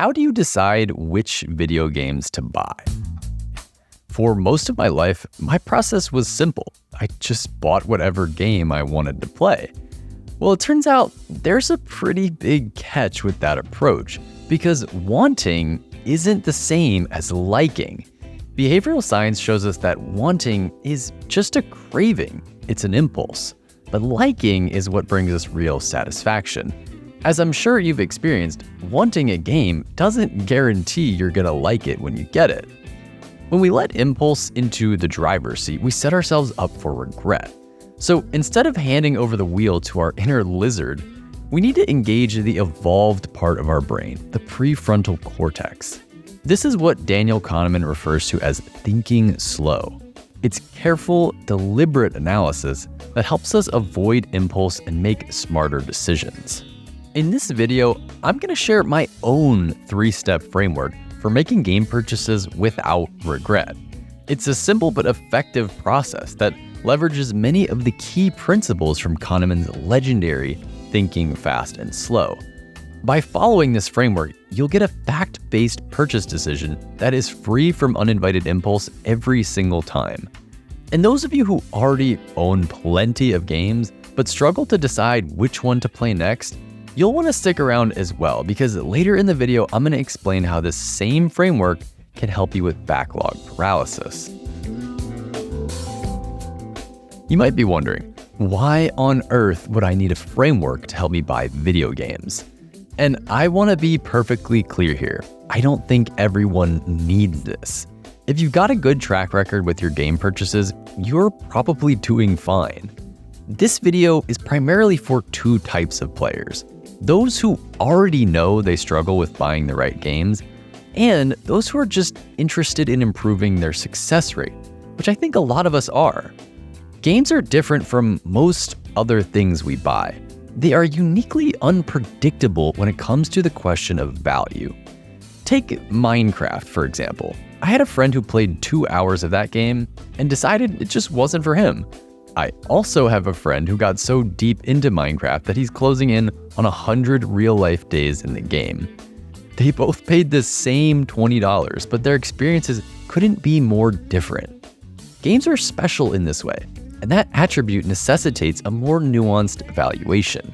how do you decide which video games to buy? For most of my life, my process was simple. I just bought whatever game I wanted to play. Well, it turns out there's a pretty big catch with that approach, because wanting isn't the same as liking. Behavioral science shows us that wanting is just a craving. It's an impulse. But liking is what brings us real satisfaction. As I'm sure you've experienced, wanting a game doesn't guarantee you're gonna like it when you get it. When we let impulse into the driver's seat, we set ourselves up for regret. So instead of handing over the wheel to our inner lizard, we need to engage the evolved part of our brain, the prefrontal cortex. This is what Daniel Kahneman refers to as thinking slow. It's careful, deliberate analysis that helps us avoid impulse and make smarter decisions. In this video, I'm going to share my own 3-step framework for making game purchases without regret. It's a simple but effective process that leverages many of the key principles from Kahneman's legendary Thinking Fast and Slow. By following this framework, you'll get a fact-based purchase decision that is free from uninvited impulse every single time. And those of you who already own plenty of games but struggle to decide which one to play next, you'll want to stick around as well, because later in the video, I'm going to explain how this same framework can help you with backlog paralysis. You might be wondering, why on earth would I need a framework to help me buy video games? And I want to be perfectly clear here. I don't think everyone needs this. If you've got a good track record with your game purchases, you're probably doing fine. This video is primarily for 2 types of players: those who already know they struggle with buying the right games, and those who are just interested in improving their success rate, which I think a lot of us are. Games are different from most other things we buy. They are uniquely unpredictable when it comes to the question of value. Take Minecraft, for example. I had a friend who played 2 hours of that game and decided it just wasn't for him. I also have a friend who got so deep into Minecraft that he's closing in on 100 real-life days in the game. They both paid the same $20, but their experiences couldn't be more different. Games are special in this way, and that attribute necessitates a more nuanced evaluation.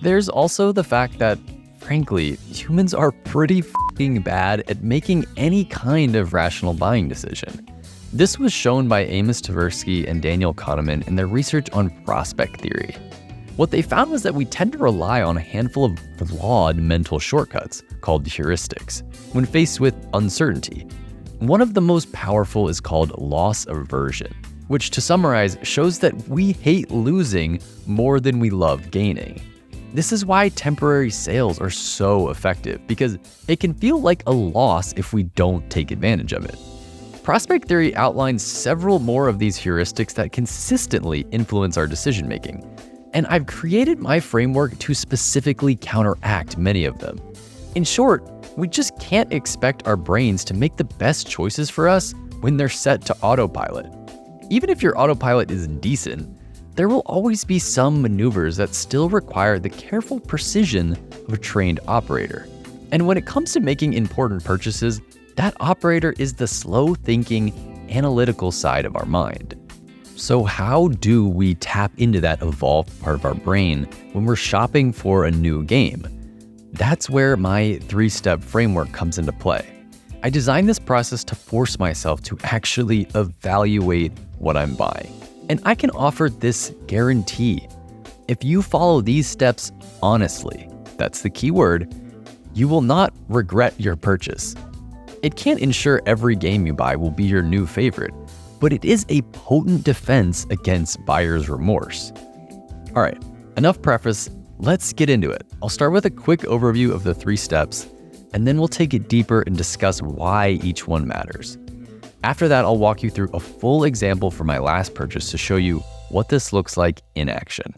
There's also the fact that, frankly, humans are pretty f***ing bad at making any kind of rational buying decision. This was shown by Amos Tversky and Daniel Kahneman in their research on prospect theory. What they found was that we tend to rely on a handful of flawed mental shortcuts, called heuristics, when faced with uncertainty. One of the most powerful is called loss aversion, which, to summarize, shows that we hate losing more than we love gaining. This is why temporary sales are so effective, because it can feel like a loss if we don't take advantage of it. Prospect theory outlines several more of these heuristics that consistently influence our decision-making, and I've created my framework to specifically counteract many of them. In short, we just can't expect our brains to make the best choices for us when they're set to autopilot. Even if your autopilot is decent, there will always be some maneuvers that still require the careful precision of a trained operator. And when it comes to making important purchases, that operator is the slow-thinking, analytical side of our mind. So how do we tap into that evolved part of our brain when we're shopping for a new game? That's where my 3-step framework comes into play. I designed this process to force myself to actually evaluate what I'm buying. And I can offer this guarantee. If you follow these steps honestly, that's the key word, you will not regret your purchase. It can't ensure every game you buy will be your new favorite, but it is a potent defense against buyer's remorse. All right, enough preface, let's get into it. I'll start with a quick overview of the 3 steps, and then we'll take it deeper and discuss why each one matters. After that, I'll walk you through a full example for my last purchase to show you what this looks like in action.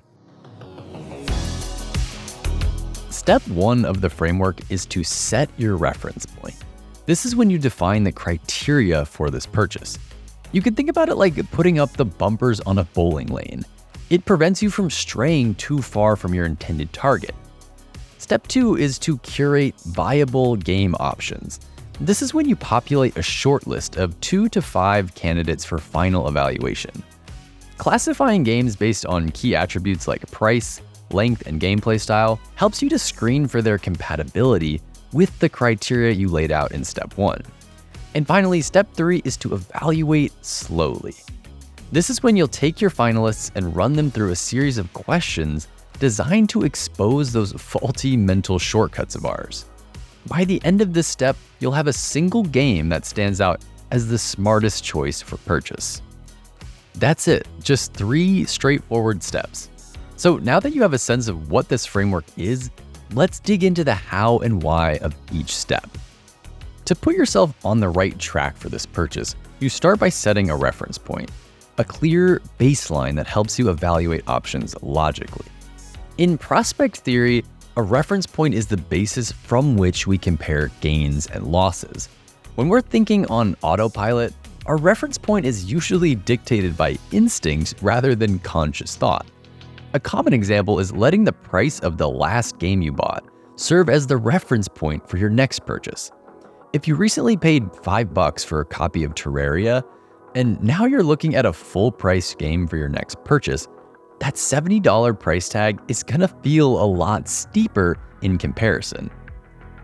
Step 1 of the framework is to set your reference point. This is when you define the criteria for this purchase. You can think about it like putting up the bumpers on a bowling lane. It prevents you from straying too far from your intended target. Step 2 is to curate viable game options. This is when you populate a short list of 2 to 5 candidates for final evaluation. Classifying games based on key attributes like price, length, and gameplay style helps you to screen for their compatibility with the criteria you laid out in Step 1. And finally, Step 3 is to evaluate slowly. This is when you'll take your finalists and run them through a series of questions designed to expose those faulty mental shortcuts of ours. By the end of this step, you'll have a single game that stands out as the smartest choice for purchase. That's it, just 3 straightforward steps. So now that you have a sense of what this framework is, let's dig into the how and why of each step. To put yourself on the right track for this purchase, you start by setting a reference point, a clear baseline that helps you evaluate options logically. In prospect theory, a reference point is the basis from which we compare gains and losses. When we're thinking on autopilot, our reference point is usually dictated by instinct rather than conscious thought. A common example is letting the price of the last game you bought serve as the reference point for your next purchase. If you recently paid $5 for a copy of Terraria, and now you're looking at a full-price game for your next purchase, that $70 price tag is gonna feel a lot steeper in comparison.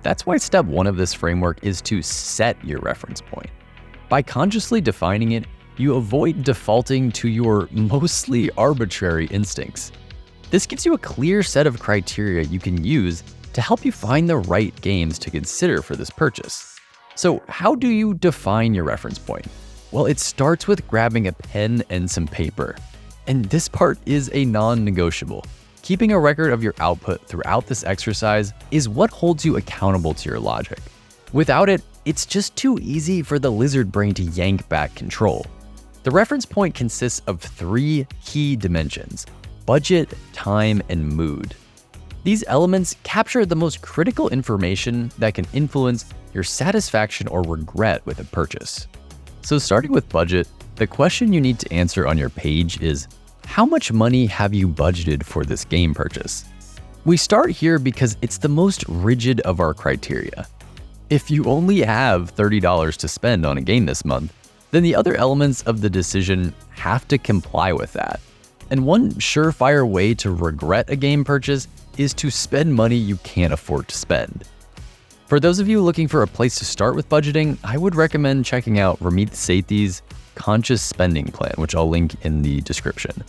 That's why step 1 of this framework is to set your reference point. By consciously defining it, you avoid defaulting to your mostly arbitrary instincts. This gives you a clear set of criteria you can use to help you find the right games to consider for this purchase. So how do you define your reference point? Well, it starts with grabbing a pen and some paper. And this part is a non-negotiable. Keeping a record of your output throughout this exercise is what holds you accountable to your logic. Without it, it's just too easy for the lizard brain to yank back control. The reference point consists of 3 key dimensions: budget, time, and mood. These elements capture the most critical information that can influence your satisfaction or regret with a purchase. So starting with budget, the question you need to answer on your page is, how much money have you budgeted for this game purchase? We start here because it's the most rigid of our criteria. If you only have $30 to spend on a game this month, then the other elements of the decision have to comply with that. And one surefire way to regret a game purchase is to spend money you can't afford to spend. For those of you looking for a place to start with budgeting, I would recommend checking out Ramit Sethi's Conscious Spending Plan, which I'll link in the description.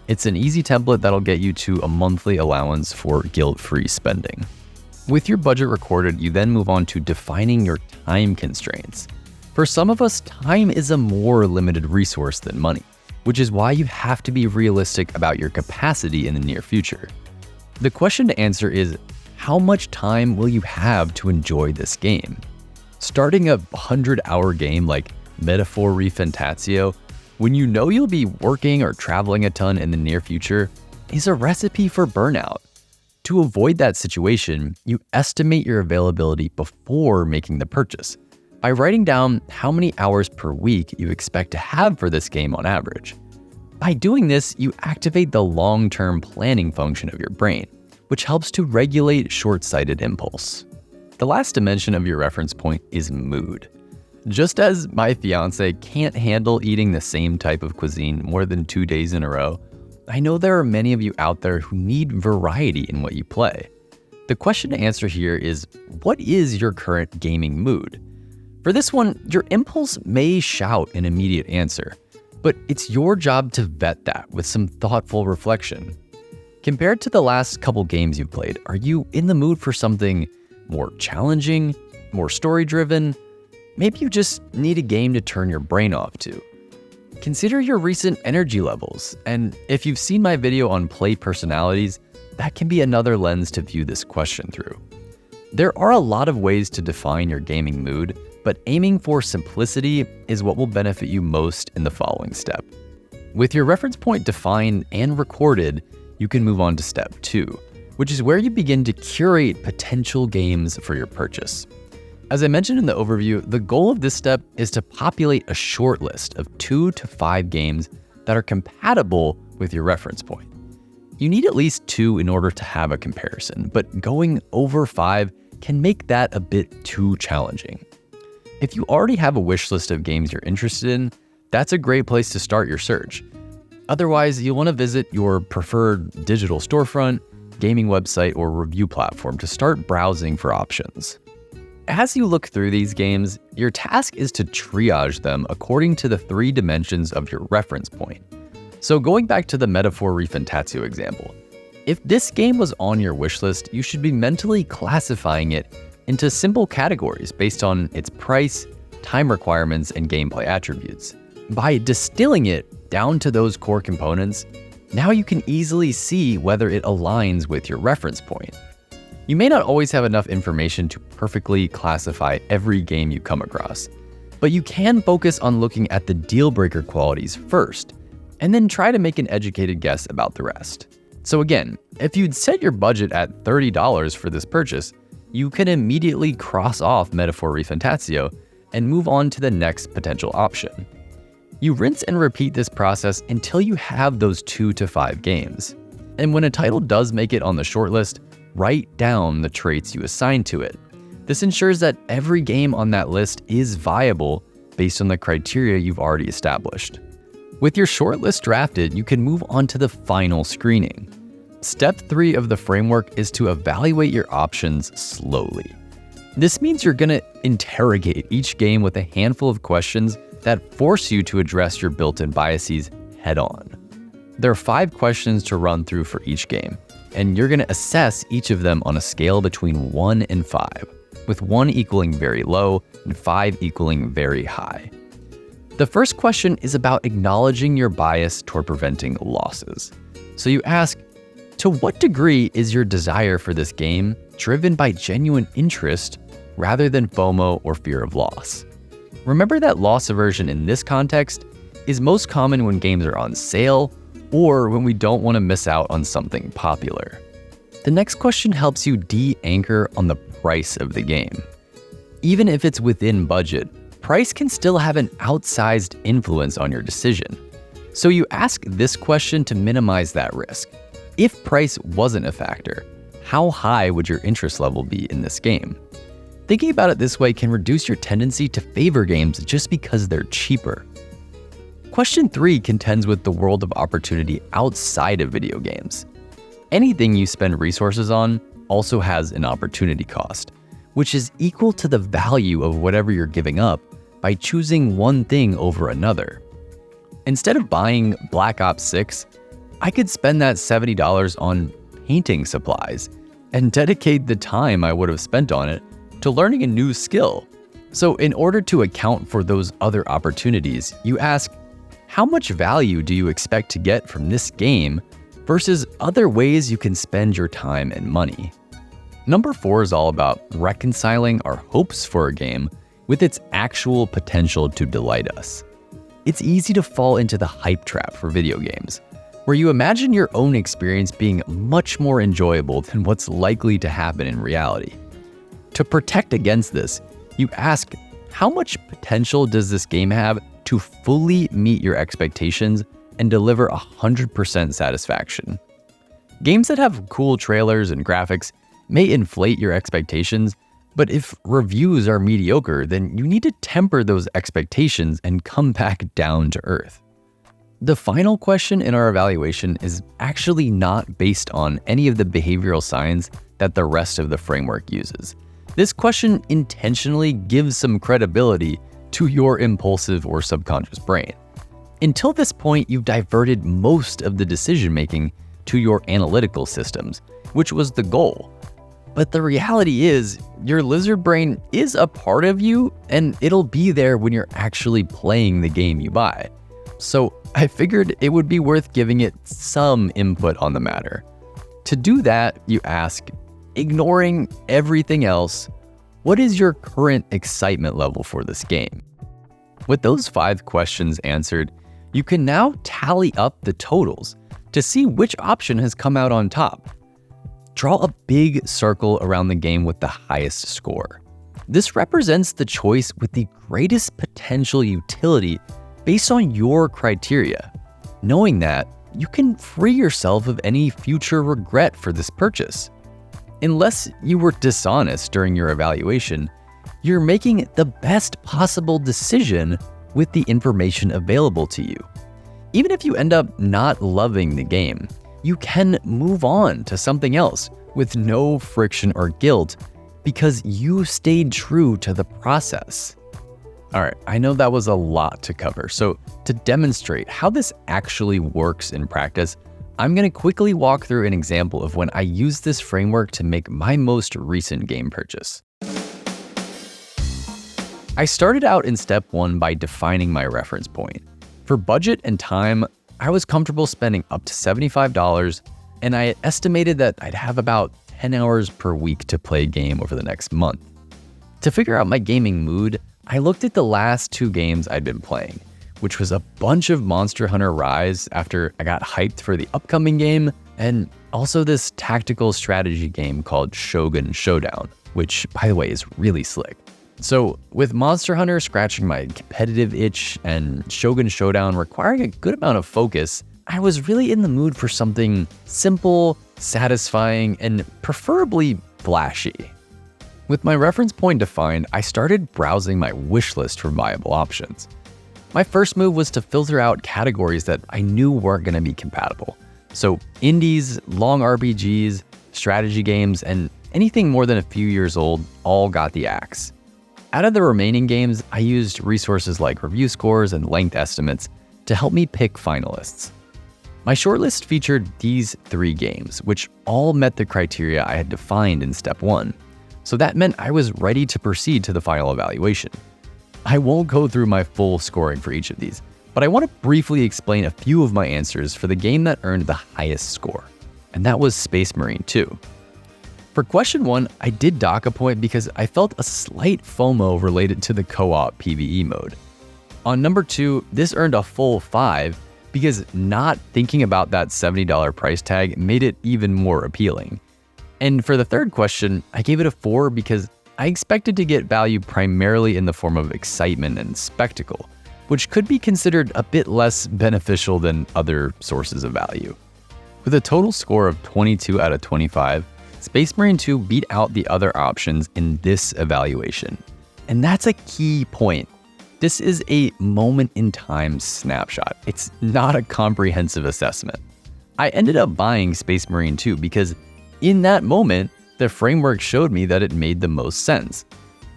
It's an easy template that'll get you to a monthly allowance for guilt-free spending. With your budget recorded, you then move on to defining your time constraints. For some of us, time is a more limited resource than money, which is why you have to be realistic about your capacity in the near future. The question to answer is, how much time will you have to enjoy this game? Starting a 100-hour game like Metaphor ReFantazio, when you know you'll be working or traveling a ton in the near future, is a recipe for burnout. To avoid that situation, you estimate your availability before making the purchase by writing down how many hours per week you expect to have for this game on average. By doing this, you activate the long-term planning function of your brain, which helps to regulate short-sighted impulse. The last dimension of your reference point is mood. Just as my fiance can't handle eating the same type of cuisine more than 2 days in a row, I know there are many of you out there who need variety in what you play. The question to answer here is, what is your current gaming mood? For this one, your impulse may shout an immediate answer, but it's your job to vet that with some thoughtful reflection. Compared to the last couple games you've played, are you in the mood for something more challenging, more story-driven? Maybe you just need a game to turn your brain off to. Consider your recent energy levels, and if you've seen my video on play personalities, that can be another lens to view this question through. There are a lot of ways to define your gaming mood, but aiming for simplicity is what will benefit you most in the following step. With your reference point defined and recorded, you can move on to step 2, which is where you begin to curate potential games for your purchase. As I mentioned in the overview, the goal of this step is to populate a short list of 2 to 5 games that are compatible with your reference point. You need at least 2 in order to have a comparison, but going over 5 can make that a bit too challenging. If you already have a wish list of games you're interested in, that's a great place to start your search. Otherwise, you'll want to visit your preferred digital storefront, gaming website, or review platform to start browsing for options. As you look through these games, your task is to triage them according to the 3 dimensions of your reference point. So going back to the metaphor ReFantazio example, if this game was on your wishlist, you should be mentally classifying it into simple categories based on its price, time requirements, and gameplay attributes. By distilling it down to those core components, now you can easily see whether it aligns with your reference point. You may not always have enough information to perfectly classify every game you come across, but you can focus on looking at the deal-breaker qualities first, and then try to make an educated guess about the rest. So again, if you'd set your budget at $30 for this purchase, you can immediately cross off Metaphor ReFantazio and move on to the next potential option. You rinse and repeat this process until you have those 2 to 5 games. And when a title does make it on the shortlist, write down the traits you assign to it. This ensures that every game on that list is viable based on the criteria you've already established. With your shortlist drafted, you can move on to the final screening. Step 3 of the framework is to evaluate your options slowly. This means you're going to interrogate each game with a handful of questions that force you to address your built-in biases head-on. There are 5 questions to run through for each game, and you're going to assess each of them on a scale between 1 and 5, with 1 equaling very low and 5 equaling very high. The first question is about acknowledging your bias toward preventing losses. So you ask, to what degree is your desire for this game driven by genuine interest rather than FOMO or fear of loss? Remember that loss aversion in this context is most common when games are on sale or when we don't want to miss out on something popular. The next question helps you de-anchor on the price of the game. Even if it's within budget, price can still have an outsized influence on your decision. So you ask this question to minimize that risk. If price wasn't a factor, how high would your interest level be in this game? Thinking about it this way can reduce your tendency to favor games just because they're cheaper. Question 3 contends with the world of opportunity outside of video games. Anything you spend resources on also has an opportunity cost, which is equal to the value of whatever you're giving up by choosing one thing over another. Instead of buying Black Ops 6, I could spend that $70 on painting supplies and dedicate the time I would have spent on it to learning a new skill. So in order to account for those other opportunities, you ask, how much value do you expect to get from this game versus other ways you can spend your time and money? Number 4 is all about reconciling our hopes for a game with its actual potential to delight us. It's easy to fall into the hype trap for video games, where you imagine your own experience being much more enjoyable than what's likely to happen in reality. To protect against this, you ask, how much potential does this game have to fully meet your expectations and deliver 100% satisfaction? Games that have cool trailers and graphics may inflate your expectations, but if reviews are mediocre, then you need to temper those expectations and come back down to earth. The final question in our evaluation is actually not based on any of the behavioral science that the rest of the framework uses. This question intentionally gives some credibility to your impulsive or subconscious brain. Until this point, you've diverted most of the decision-making to your analytical systems, which was the goal. But the reality is, your lizard brain is a part of you, and it'll be there when you're actually playing the game you buy. So I figured it would be worth giving it some input on the matter. To do that, you ask, ignoring everything else, what is your current excitement level for this game? With those 5 questions answered, you can now tally up the totals to see which option has come out on top. Draw a big circle around the game with the highest score. This represents the choice with the greatest potential utility based on your criteria. Knowing that, you can free yourself of any future regret for this purchase. Unless you were dishonest during your evaluation, you're making the best possible decision with the information available to you. Even if you end up not loving the game, you can move on to something else with no friction or guilt because you stayed true to the process. All right, I know that was a lot to cover, so to demonstrate how this actually works in practice, I'm going to quickly walk through an example of when I used this framework to make my most recent game purchase. I started out in step 1 by defining my reference point. For budget and time, I was comfortable spending up to $75, and I had estimated that I'd have about 10 hours per week to play a game over the next month. To figure out my gaming mood, I looked at the last 2 games I'd been playing, which was a bunch of Monster Hunter Rise after I got hyped for the upcoming game, and also this tactical strategy game called Shogun Showdown, which, by the way, is really slick. So with Monster Hunter scratching my competitive itch and Shogun Showdown requiring a good amount of focus, I was really in the mood for something simple, satisfying, and preferably flashy. With my reference point defined, I started browsing my wish list for viable options. My first move was to filter out categories that I knew weren't going to be compatible. So indies, long RPGs, strategy games, and anything more than a few years old all got the axe. Out of the remaining games, I used resources like review scores and length estimates to help me pick finalists. My shortlist featured these 3 games, which all met the criteria I had defined in step 1. So that meant I was ready to proceed to the final evaluation. I won't go through my full scoring for each of these, but I want to briefly explain a few of my answers for the game that earned the highest score, and that was Space Marine 2. For question 1, I did dock a point because I felt a slight FOMO related to the co-op PvE mode. On number 2, this earned a full 5 because not thinking about that $70 price tag made it even more appealing. And for the third question, I gave it a 4 because I expected to get value primarily in the form of excitement and spectacle, which could be considered a bit less beneficial than other sources of value. With a total score of 22 out of 25, Space Marine 2 beat out the other options in this evaluation. And that's a key point. This is a moment-in-time snapshot. It's not a comprehensive assessment. I ended up buying Space Marine 2 because in that moment, the framework showed me that it made the most sense.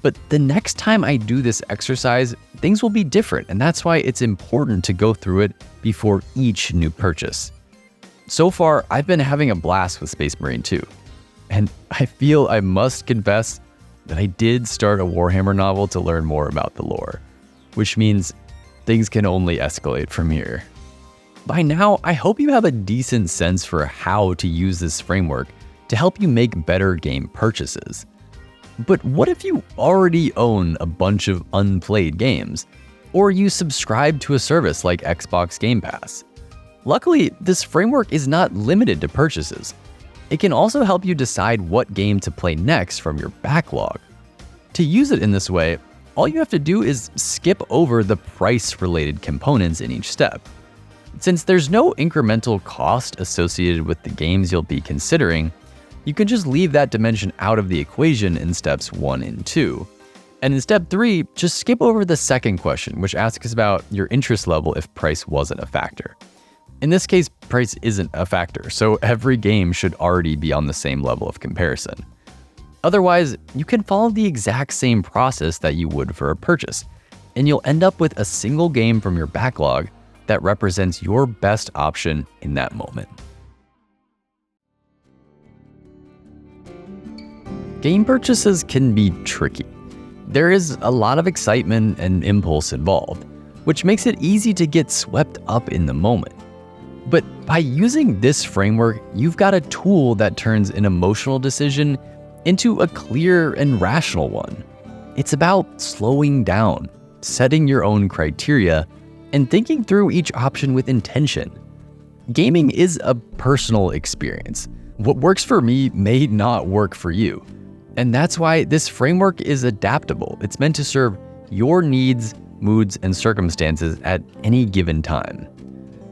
But the next time I do this exercise, things will be different, and that's why it's important to go through it before each new purchase. So far, I've been having a blast with Space Marine 2, and I feel I must confess that I did start a Warhammer novel to learn more about the lore, which means things can only escalate from here. By now, I hope you have a decent sense for how to use this framework to help you make better game purchases. But what if you already own a bunch of unplayed games? Or you subscribe to a service like Xbox Game Pass? Luckily, this framework is not limited to purchases. It can also help you decide what game to play next from your backlog. To use it in this way, all you have to do is skip over the price-related components in each step. Since there's no incremental cost associated with the games you'll be considering, you can just leave that dimension out of the equation in steps 1 and 2. And in step 3, just skip over the second question, which asks about your interest level if price wasn't a factor. In this case, price isn't a factor, so every game should already be on the same level of comparison. Otherwise, you can follow the exact same process that you would for a purchase, and you'll end up with a single game from your backlog that represents your best option in that moment. Game purchases can be tricky. There is a lot of excitement and impulse involved, which makes it easy to get swept up in the moment. But by using this framework, you've got a tool that turns an emotional decision into a clear and rational one. It's about slowing down, setting your own criteria, and thinking through each option with intention. Gaming is a personal experience. What works for me may not work for you. And that's why this framework is adaptable. It's meant to serve your needs, moods, and circumstances at any given time.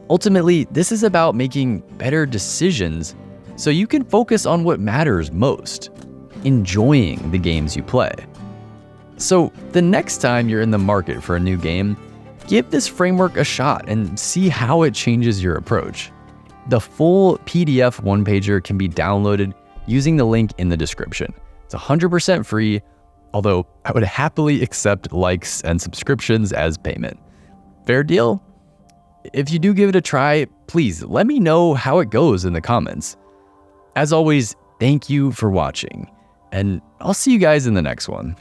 Ultimately, this is about making better decisions so you can focus on what matters most, enjoying the games you play. So the next time you're in the market for a new game, give this framework a shot and see how it changes your approach. The full PDF one-pager can be downloaded using the link in the description. It's 100% free, although I would happily accept likes and subscriptions as payment. Fair deal? If you do give it a try, please let me know how it goes in the comments. As always, thank you for watching, and I'll see you guys in the next one.